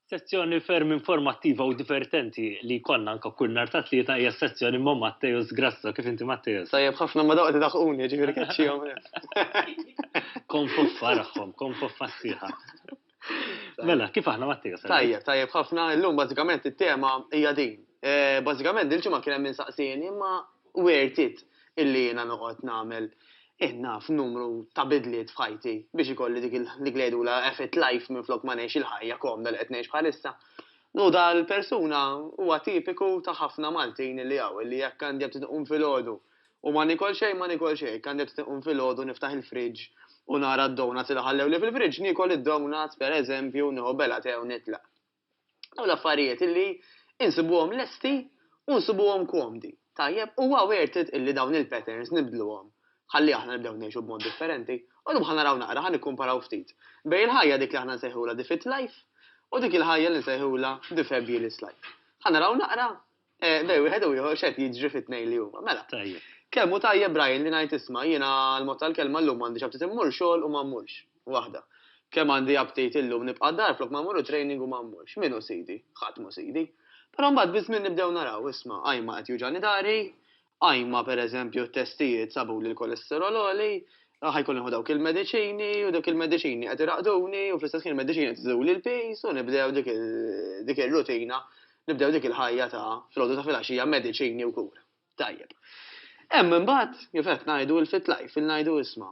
Sezzjoni ferm informattiva u divertenti li konna anka kull nhar ta' tlieta hija sezzjoni ma' Matteus Grasso, kif inti Matteus? Tajjeb ħafna ma daqti daħquni, ġifieri keċċihom. Kon foffa raħħom, kon foffa sieħa. Mela, kif aħna Matteus? Tajjeb ħafna, illum bażikament it-tema hija din. Bażikament il-ġimgħa kien hemm insaqsini imma worth it illi jiena noqgħod nagħmel naf numru ta' bidliet f'ħajti biex ikolli dik l-gledula effett life minflok ma ngħix il-ħajja komda li qed ngħix bħalissa. No dal-persuna huwa tipiku ta' ħafna Maltin li hawn li jekk għandi titqum filgħodu u ma nikol xejn, għandi titqum filgħodu niftaħ il-friġġ u nara d-donuts li ħallew li fil-friġġ nikol id-donuts pereżempju nieħu bela tew nitlaq. Dawn l-affarijiet illi insibuhom lesti u nsibuhom komdi. Tajjeb, huwa worth it illi dawn il-patterns nibdluhom. Ħalli aħna nibdew ngħixu b'mod differenti, u dum ħanaraw naqra ħan nikkumparaw ftit. Bejn il-ħajja dik li aħna nsejħula the fit life u dik il-ħajja li nsejħula the fabulous life. Ħanaraw naqra bej wieħed u ieħor x'qed jiġri fit-tnejn li huma. Mela. Kemm hu tajjeb Brian li ngħid isma' jiena l-mod tal-kelma llum m'għandix update immur xogħol u ma mmurx. Waħda. Kemm għandi update illum nibqa' dar flok ma mmurru training u ma mmurx. Minnu sidi, ħadd mu sidi. Però mbagħad biżmien nibdew naraw isma' ajma qed juġani dari, għajma per eżempju testijiet sabu li l-kolesterol oli, ħajkun nħu dawk il-mediċini u dawk il-mediċini qed iraqduni u fl-istess ħin il-mediċini qed iżew l-pejs u nibdew dik ir-rutina, nibdew dik il-ħajja ta' flodu ta' filgħaxija mediċini u kura. Tajjeb. Hemm imbagħad kif qed ngħidu l-fit life, il-ngħidu isma'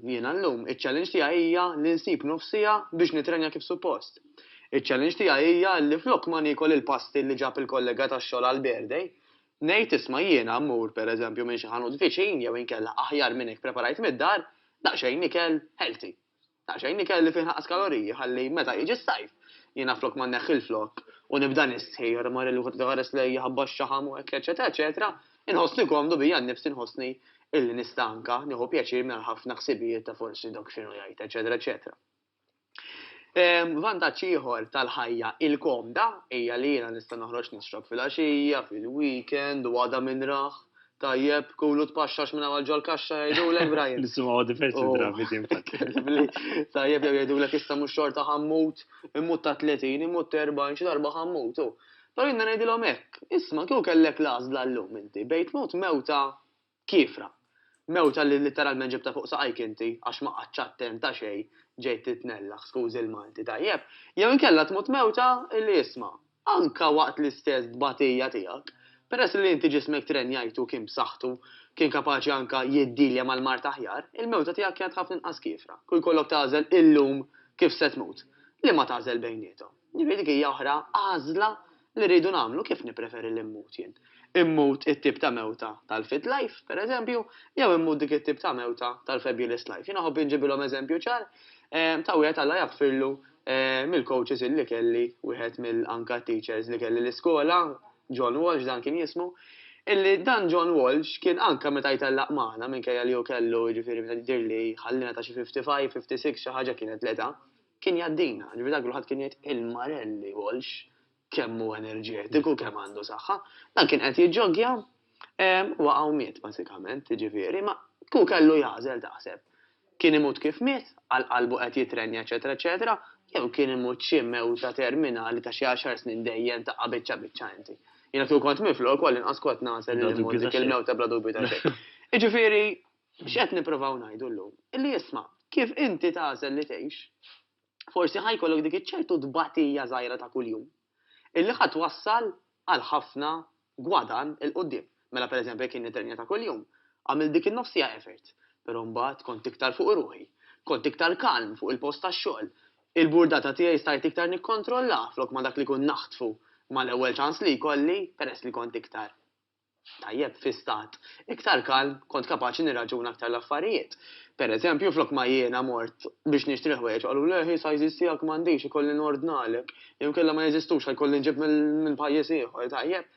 jiena llum iċ-challenge tiegħi hija li nsib nofsija biex nitrenja kif suppost. Iċ-challenge tiegħi hija li flok ma nikol il-pasti li ġab il-kollega tax-xogħol għall-birthday. Nejt isma' jiena mmur pereżempju minn xi ħanut viċin jew inkella aħjar minn hekk preparajt mid-dar, daqsxejn ikel healthy. Daqsxejn ikel li fih naqas kaloriji ħalli meta jiġi s-sajf jiena flok ma nneħħi l-flok u nibda nistħejjer mar li wieħed tħares lejja ħabba x-xaħam u hekk eċetera, inħossni komdu bija nnifsi nħossni illi nistanka nieħu pjaċir minn ħafna ħsibijiet ta' forsi dak x'inhu jgħid, eċetera. Vantaġġ ieħor tal-ħajja il-komda hija li jiena nista' noħroġ nixrob fil-għaxija, fil-weekend u għada minn raħ, tajjeb kulu tpaxxax minn għal ġol kaxxa jgħidulek Brian. Nisimgħu diversi drabi din tajjeb jgħidulek issa mhux xorta ħammut, immut ta' 30, immut 40 xi darba ħammut. Però jiena ngħidilhom hekk, isma' kieku kellek l-għażla llum inti bejn tmut mewta kifra. Mewta li literalment ġibta fuq saqajk inti għax ma qaċċattem ta' xejn ġejt titnellaħ skużi l-Malti tajjeb. Jew inkella tmut mewta illi isma' anka waqt l-istess dbatija tiegħek, peress li inti ġismek trenjajtu kien b'saħħtu, kien kapaċi anka jiddilja mal-mart aħjar, il-mewta tiegħek kienet ħafna inqas kifra. Kull kollok tażel illum kif se tmut. Li ma tażel bejniethom. Ġifieri dik hija oħra għażla li rridu nagħmlu kif nippreferi l-immut jien. Immut it-tip ta' mewta tal-fit life, per eżempju, jew immut dik it-tip ta' mewta tal-fabulous life. Jiena ħobb inġibilhom eżempju ċar ta' wieħed Alla jaffirlu mill-coaches illi kelli, wieħed mill-anka teachers li kelli l-iskola, John Walsh dan kien jismu, illi dan John Walsh kien anka meta jtellaq magħna minkejja li hu kellu jiġifieri meta jdirli ħallina ta' xi 55, 56 xi ħaġa kienet l-età, kien jaddina, ġifieri dak kulħadd kien jgħid il-Marelli Walsh kemm hu enerġetiku, kemm għandu saħħa, dan kien qed jiġġoggja waqgħu miet bażikament, jiġifieri, ma ku kellu jażel taħseb. Kien imut kif miet, għal-qalbu qed jitrenja, eċetera, jew kien imut xi mewta terminali ta' xi 10 snin dejjem ta' biċċa inti. Jiena kieku kont miflok u inqas kont nażel li imut dik il-mewta bla dubju ta' xejn. Jiġifieri x'qed nippruvaw ngħidu llum? Illi isma' kif inti tażel li tgħix, forsi ħajkollok dik iċ-ċertu dbatija żgħira ta' kuljum illi ħadd wassal għal ħafna gwadan il-qudiem. Mela pereżempju kien nitrenja ta' kuljum, għamil dik in-nofsija effort, però mbagħad kont iktar fuq ruħi, kont iktar kalm fuq il-post tax-xogħol. Il-burdata tiegħi stajt iktar nikkontrolla flok ma dak li kun naħtfu mal-ewwel ċans li jkolli peress li kont iktar tajjeb fi stat. Iktar kalm kont kapaċi nirraġuna aktar l-affarijiet. Pereżempju flok ma jiena mort biex nixtri ħwejjeġ qalu leħi sajżis tiegħek m'għandix ikolli nordnalek, jew kellha ma jeżistux ħajkolli nġib mill-pajjiż ieħor tajjeb.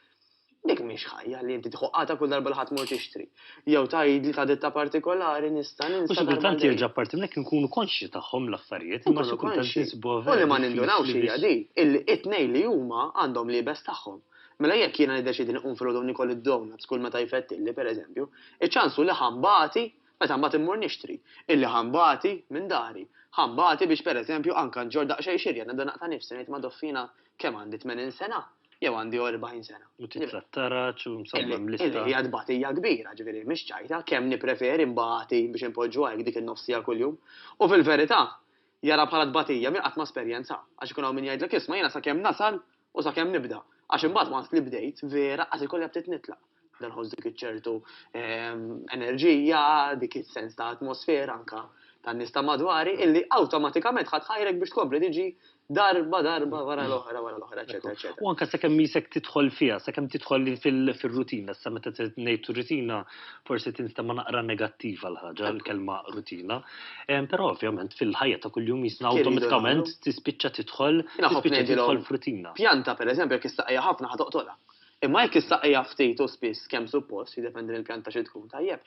Dik mhix ħajja li inti tħoqqata kull darba li ħadd mor tixtri. Jew tgħidli ta' ditta partikolari nista' ninsa. Mhux kultant jerġa' parti minnek nkunu konxi tagħhom l-affarijiet, imma xi kultant nisbu u li ma nindunawx hija di, it-tnejn li huma għandhom libes tagħhom. Mela jekk jiena niddeċidi nqum filgħodu nikol id-donuts kull meta jfettilli pereżempju, iċ-ċansu li ħambati Meta mbagħad immur nixtri, illi ħambati minn dari. Ħambati biex pereżempju anke nġor daqsxejn xirja nibda naqta' nifsi ngħid ma' doffina kemm għandi 80 sena jew għandi 40 sena. U titrattaraċ u msomma Illi lista. hija tbatija kbira, ġifieri mhix ċajta, kemm nippreferi mbagħati biex impoġġu hekk dik in-nofsija kuljum. U fil-verità jara bħala tbatija minn qatt ma esperjenza, għax ikun hawn min jgħidlek isma' jiena sakemm nasal u sakemm nibda. Għax imbagħad once li bdejt vera qatt ikolli bdiet nitlaq. Dan ħoss dik iċ-ċertu enerġija, dik is-sens ta' atmosfera anka tan-nies ta' madwari illi awtomatikament ħadd ħajrek biex tkompli tiġi darba wara l-oħra, eċetera, eċetera. U anke sakemm misek tidħol fiha, sakemm tidħol fil-rutina, sa meta ngħidu rutina forsi tinstema' naqra negattiva l-ħaġa l-kelma rutina. Però ovvjament fil-ħajja ta' kuljum jisna awtomatikament tispiċċa tidħol f'rutina. Pjanta pereżempju jekk issaqija ħafna ħatoqtolha. Imma jekk issaqija ftit u spiss kemm suppost jiddependi mill-pjanta xi tkun tajjeb.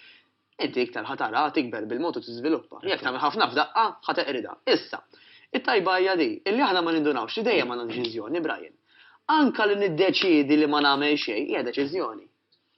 Inti iktar ħatara tikber bil-mod u tiżviluppa. Jekk tagħmel ħafna f'daqqa ħateqrida. Issa, it-tajba hija di, illi aħna ma nindunawx idejja ma deċiżjoni, Brian. Anka li niddeċiedi li ma nagħmel xejn hija deċiżjoni.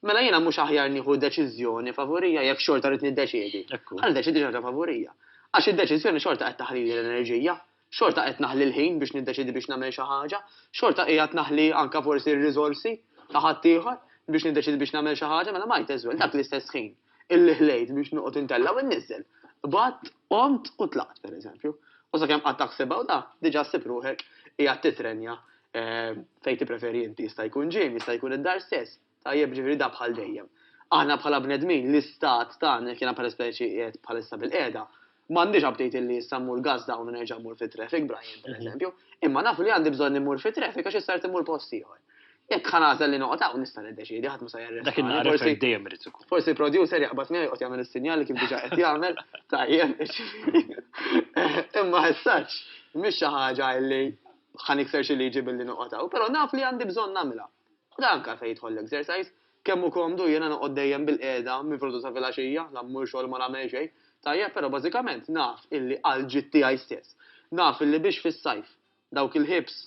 Mela jiena mhux aħjar nieħu deċiżjoni favorija jekk xorta rid niddeċiedi. Ħalli deċiedi xorta favorija. Għax id-deċiżjoni xorta qed taħli l-enerġija, xorta qed naħli l-ħin biex niddeċiedi biex nagħmel xi ħaġa, xorta qiegħed naħli anke forsi r-riżorsi ta' ħadd ieħor biex niddeċiedi biex nagħmel xi ħaġa mela might as well dak l-istess ħin illi ħlejt biex noqgħod intella u nniżel. Bad qomt u tlaqt pereżempju. U sakemm qatt taħsibha u da diġà ssib ruħek hija titrenja fejn tippreferi inti jista' jkun ġiem, jista' jkun id-dar stess. Tajjeb ġifieri da bħal dejjem. Aħna bħala bnedmin l-istat tagħna kien bħala speċi qiegħed bħalissa bil-qiegħda m'għandix update illi issa mmur gas dawn u nerġa' mmur fit-traffic Brian pereżempju, imma nafu li għandi bżonn immur fit-traffic għax issa immur post ieħor. Jekk ħanażel li noqgħod hawn nista' niddeċiedi ħadd ma se jarresta. Dak il-naqra dejjem irid ikun. Forsi producer jaqbad miegħi jqgħod jagħmel is-sinjali kif diġà qed jagħmel tajjeb. Imma ħessax mhix xi ħaġa li ħanikser xi liġi billi noqgħod hawn, però naf li għandi bżonn nagħmilha. U dan anke fejn jidħol l-exercise kemm hu komdu jiena noqgħod dejjem bil-qiegħda mifrudu sa filgħaxija, la mmur xogħol ma nagħmel xejn. Tajjeb, però bażikament naf illi għal ġid tiegħi stess. Naf illi biex fis-sajf dawk il-ħibs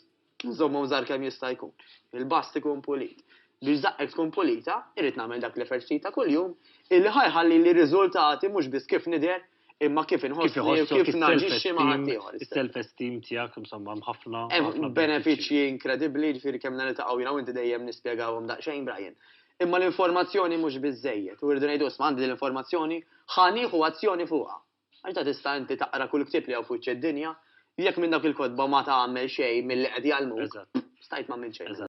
nżommhom żgħar kemm jista' jkun. Il-bast ikun pulit. Biex zaqqek tkun pulita, irrid nagħmel dak l-eferċit ta' kuljum, illi ħajħalli li riżultati mhux biss kif nidher imma kif inħossni kif naġixxi ma' ħadd ieħor. Is-self-esteem tiegħek insomma ħafna. Hemm benefiċċji inkredibbli ġifieri kemm niltaqgħu jiena u inti dejjem nispjegawhom daqsxejn Brian. Imma l-informazzjoni mhux biżejjed u rridu ngħidu isma' għandi l-informazzjoni ħanieħu azzjoni fuqha. Għax ta' tista' inti taqra kull ktieb li hawn fuq id-dinja jekk minn dak il-kodba ma tagħmel xejn milli qed jgħallmuk, stajt ma' minn xejn.